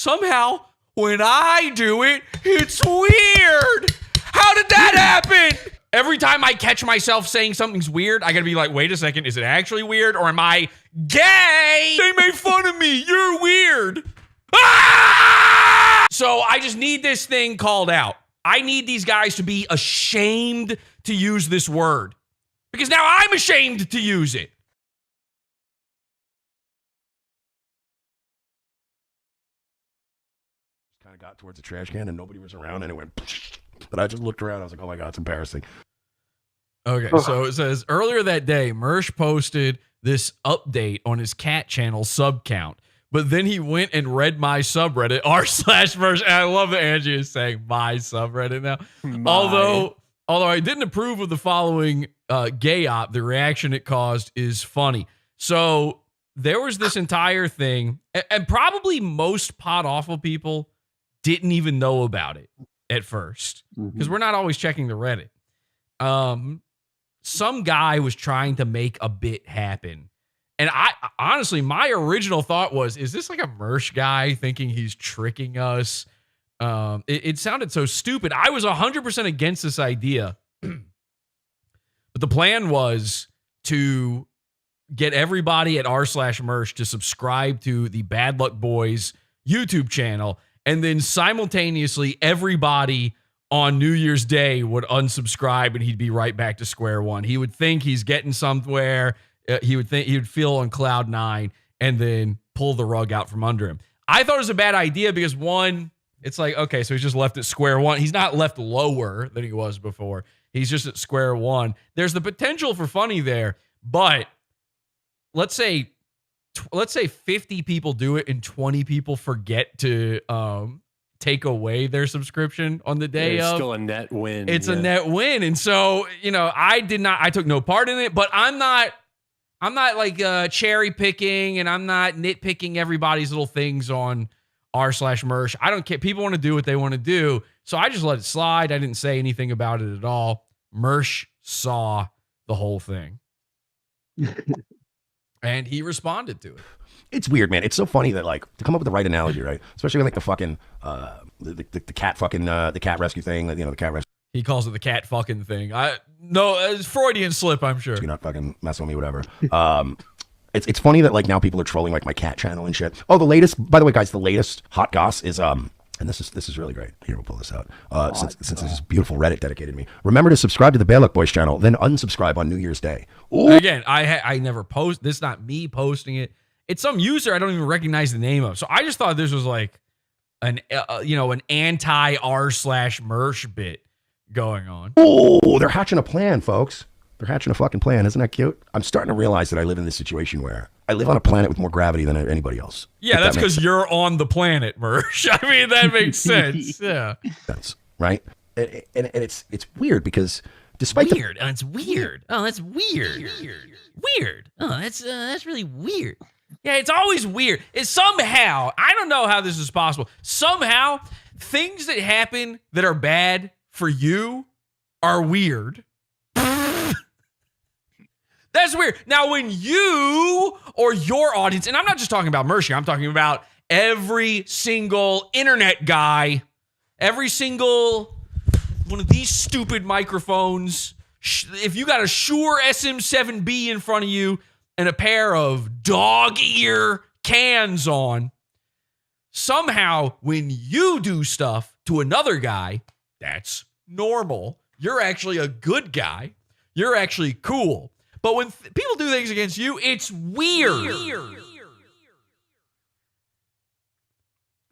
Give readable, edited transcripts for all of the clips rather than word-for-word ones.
somehow when I do it, it's weird. How did that happen? Every time I catch myself saying something's weird, I gotta be like, wait a second, is it actually weird or am I gay? They made fun of me. You're weird. Ah! So I just need this thing called out. I need these guys to be ashamed to use this word because now I'm ashamed to use it. Kind of got towards the trash can and nobody was around and it went, but I just looked around. I was like, oh my God, it's embarrassing. Okay, so it says, earlier that day, Mersh posted this update on his cat channel sub count, but then he went and read my subreddit, r/Mersh, and I love that Angie is saying my subreddit now. Although I didn't approve of the following gay op, the reaction it caused is funny. So there was this entire thing, and probably most pod awful people didn't even know about it at first, because we're not always checking the Reddit. Some guy was trying to make a bit happen. And I honestly, my original thought was, is this like a Mersh guy thinking he's tricking us? It sounded so stupid. I was 100% against this idea. But the plan was to get everybody at r/Mersh to subscribe to the Bad Luck Boys YouTube channel. And then simultaneously, everybody on New Year's Day would unsubscribe and he'd be right back to square one. He would think he's getting somewhere. He would feel on cloud nine and then pull the rug out from under him. I thought it was a bad idea because one, it's like, okay, so he's just left at square one. He's not left lower than he was before. He's just at square one. There's the potential for funny there, but let's say 50 people do it and 20 people forget to take away their subscription on the day of. It's still a net win. It's a net win. And so, I took no part in it, but I'm not like cherry picking and I'm not nitpicking everybody's little things on r/Mersh. I don't care. People want to do what they want to do. So I just let it slide. I didn't say anything about it at all. Mersh saw the whole thing. And he responded to it. It's weird, man. It's so funny that, like, to come up with the right analogy, right? Especially with, like, the fucking, the cat fucking, the cat rescue thing, the cat rescue. He calls it the cat fucking thing. No, it's Freudian slip, I'm sure. You're not fucking messing with me, whatever. It's funny that, like, now people are trolling, like, my cat channel and shit. Oh, by the way, guys, the latest hot goss is, and this is really great. Here, we'll pull this out. Since this is beautiful Reddit dedicated to me. Remember to subscribe to the Bad Luck Boys channel, then unsubscribe on New Year's Day. Ooh. Again, I never post. This is not me posting it. It's some user I don't even recognize the name of. So I just thought this was like an anti r/Mersh bit going on. Oh, they're hatching a plan, folks. They're hatching a fucking plan. Isn't that cute? I'm starting to realize that I live in this situation where I live on a planet with more gravity than anybody else. Yeah, that's because you're on the planet, Mersh. I mean, that makes sense. Yeah. That's right. And it's weird because despite weird. Oh, it's weird. Oh, that's weird. Weird. Oh, that's really weird. Yeah, it's always weird. It's somehow, I don't know how this is possible. Somehow, things that happen that are bad for you are weird. That's weird. Now, when you or your audience, and I'm not just talking about Mersh, I'm talking about every single internet guy, every single one of these stupid microphones, if you got a Shure SM7B in front of you and a pair of dog ear cans on, somehow when you do stuff to another guy, that's normal. You're actually a good guy. You're actually cool. But when people do things against you, it's weird.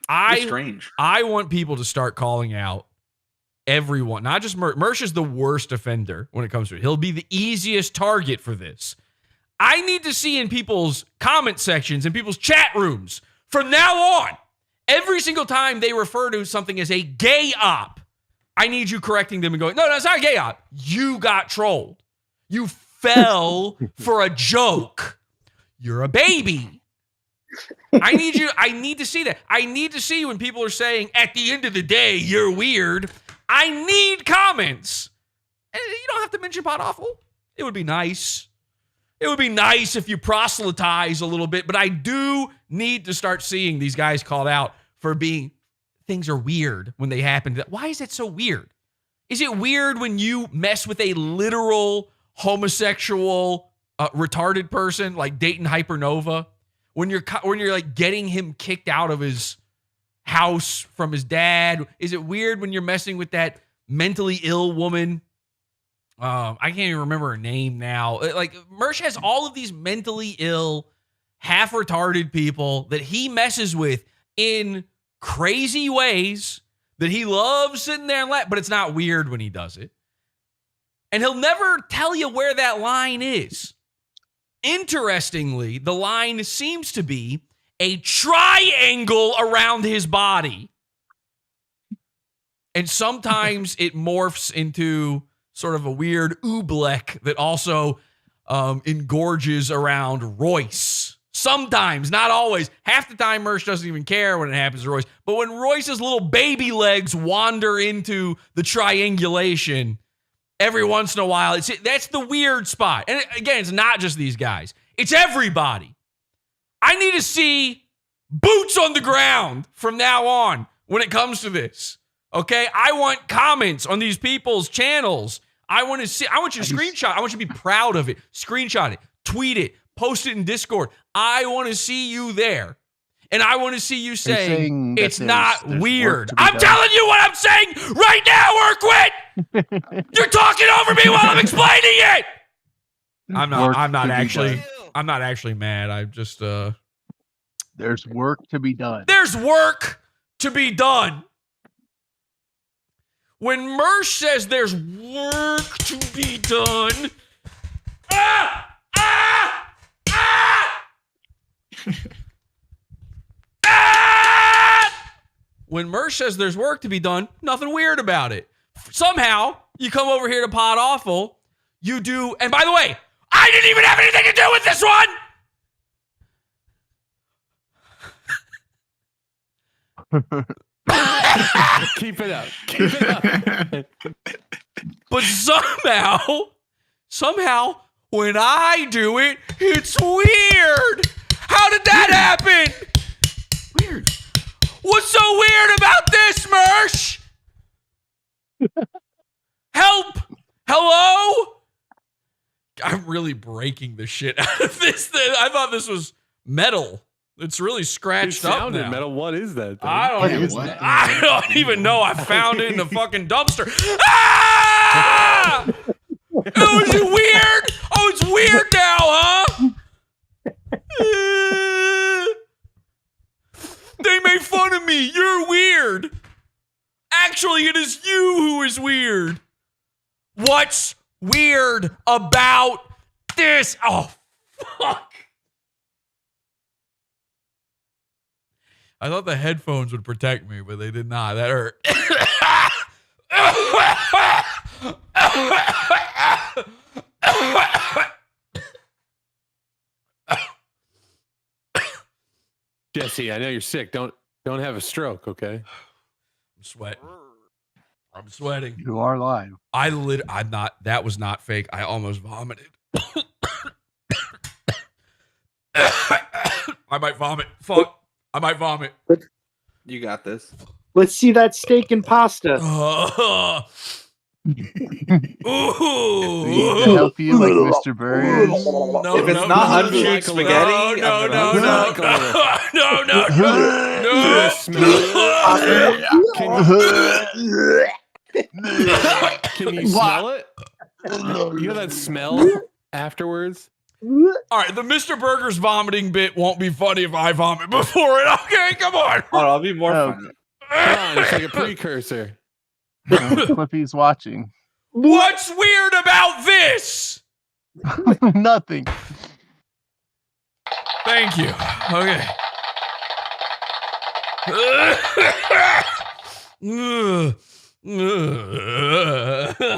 It's strange. I want people to start calling out everyone, not just Mersh. Mersh is the worst offender when it comes to it. He'll be the easiest target for this. I need to see in people's comment sections, in people's chat rooms, from now on, every single time they refer to something as a gay op, I need you correcting them and going, no, it's not a gay op. You got trolled. You fell for a joke. You're a baby. I need to see that. I need to see when people are saying, at the end of the day, you're weird. I need comments. And you don't have to mention Pod Awful. It would be nice. It would be nice if you proselytize a little bit, but I do need to start seeing these guys called out for being, things are weird when they happen. Why is it so weird? Is it weird when you mess with a literal homosexual retarded person like Dayton Hypernova? When you're like getting him kicked out of his house from his dad? Is it weird when you're messing with that mentally ill woman? I can't even remember her name now. Like, Mersh has all of these mentally ill, half retarded people that he messes with in crazy ways that he loves sitting there and but it's not weird when he does it. And he'll never tell you where that line is. Interestingly, the line seems to be a triangle around his body. And sometimes it morphs into sort of a weird oobleck that also engorges around Royce. Sometimes, not always. Half the time, Mersh doesn't even care when it happens to Royce. But when Royce's little baby legs wander into the triangulation, every once in a while, that's the weird spot. And again, it's not just these guys. It's everybody. I need to see boots on the ground from now on when it comes to this. Okay? I want comments on these people's channels. I want you to screenshot. I want you to be proud of it. Screenshot it. Tweet it. Post it in Discord. I want to see you there. And I want to see you saying it's not weird. I'm telling you what I'm saying right now, Urquit! You're talking over me while I'm explaining it! I'm not actually mad. I'm just there's work to be done. There's work to be done. When Mersh says there's work to be done, when Mersh says there's work to be done, nothing weird about it. Somehow, you come over here to Pod Awful, you do, and by the way, I didn't even have anything to do with this one! Keep it up. Keep it up. But somehow, when I do it, it's weird. How did that happen? Weird. What's so weird about this, Mersh? Help! Hello? I'm really breaking the shit out of this thing. I thought this was metal. It's really scratched up now. Metal. What is that thing? I don't even know. I found it in the fucking dumpster. Ah! Oh, is it weird? Oh, it's weird now, huh? They made fun of me. You're weird. Actually, it is you who is weird. What's weird about this? Oh, fuck. I thought the headphones would protect me, but they did not. That hurt. Jesse, I know you're sick. Don't have a stroke, okay? I'm sweating. You are live. I'm not. That was not fake. I almost vomited. I might vomit. Fuck. I might vomit. You got this. Let's see that steak and pasta. Need to help you like Mr. Burns. No, If it's not uncooked spaghetti, no. Can you smell it? You know that smell afterwards? All right, the Mr. Burger's vomiting bit won't be funny if I vomit before it. Okay, come on. Oh, I'll be more fun. Come on, it's like a precursor. Clippy's watching. What's weird about this? Nothing. Thank you. Okay.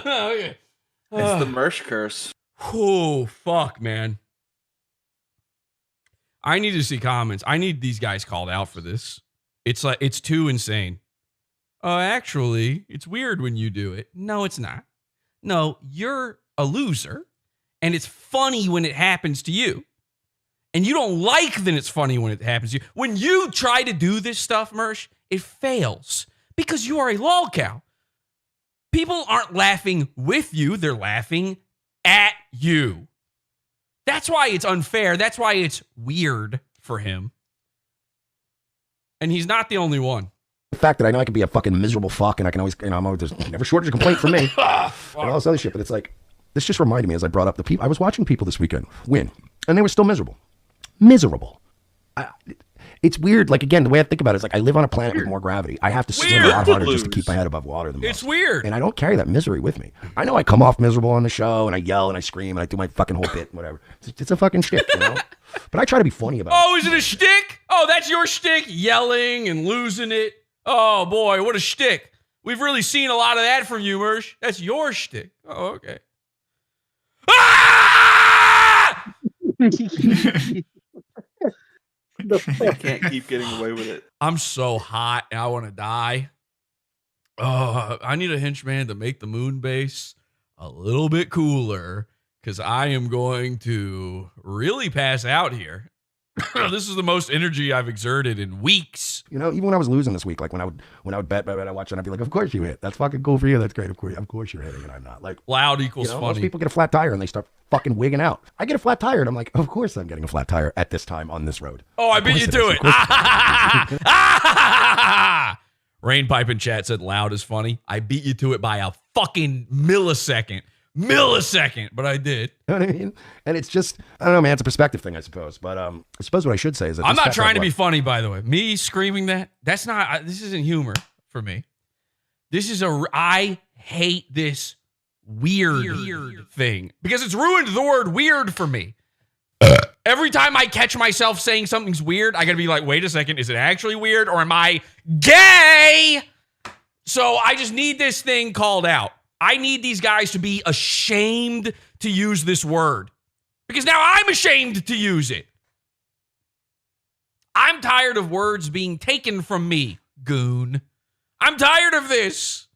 Okay. It's the Mersh curse. Oh, fuck, man. I need to see comments. I need these guys called out for this. It's like, it's too insane. Actually, it's weird when you do it. No, it's not. No, you're a loser, and it's funny when it happens to you. and you don't like that it's funny when it happens to you. When you try to do this stuff, Mersh, it fails because you are a lol cow. People aren't laughing with you, they're laughing at you. That's why it's unfair. That's why it's weird for him. And he's not the only one. The fact that I know I can be a fucking miserable fuck and I can always, I'm always, there's never shortage of complaint from me. And all this other shit. But it's like, this just reminded me as I brought up the people. I was watching people this weekend win, and they were still miserable. Miserable. It's weird. Like, again, the way I think about it is like I live on a planet with more gravity. I have to swim a lot harder just to keep my head above water than most. It's weird. And I don't carry that misery with me. I know I come off miserable on the show and I yell and I scream and I do my fucking whole bit and whatever. It's a fucking shtick, you know? But I try to be funny about it. Oh, is it a shtick? Oh, that's your shtick? Yelling and losing it? Oh, boy, what a shtick. We've really seen a lot of that from you, Mersh. That's your shtick. Oh, okay. Ah! I can't keep getting away with it. I'm so hot and I want to die. Oh, I need a henchman to make the moon base a little bit cooler because I am going to really pass out here. This is the most energy I've exerted in weeks. You know, even when I was losing this week, like when I would bet, I watch it, I'd be like, of course you hit. That's fucking cool for you. That's great. Of course you're hitting, and I'm not. Like, loud equals most funny. people get a flat tire and they start fucking wigging out. I get a flat tire and I'm like, of course I'm getting a flat tire at this time on this road. Oh, I beat you to it. Rain Pipe in chat said loud is funny. I beat you to it by a fucking millisecond, but I did. You know what I mean? And it's just, I don't know, man, it's a perspective thing, I suppose. But I suppose what I should say is that I'm not trying to be funny, by the way. Me screaming that's not, this isn't humor for me. This is I hate this weird thing because it's ruined the word weird for me. Every time I catch myself saying something's weird, I gotta be like, wait a second, is it actually weird or am I gay? So I just need this thing called out. I need these guys to be ashamed to use this word because now I'm ashamed to use it. I'm tired of words being taken from me, goon. I'm tired of this.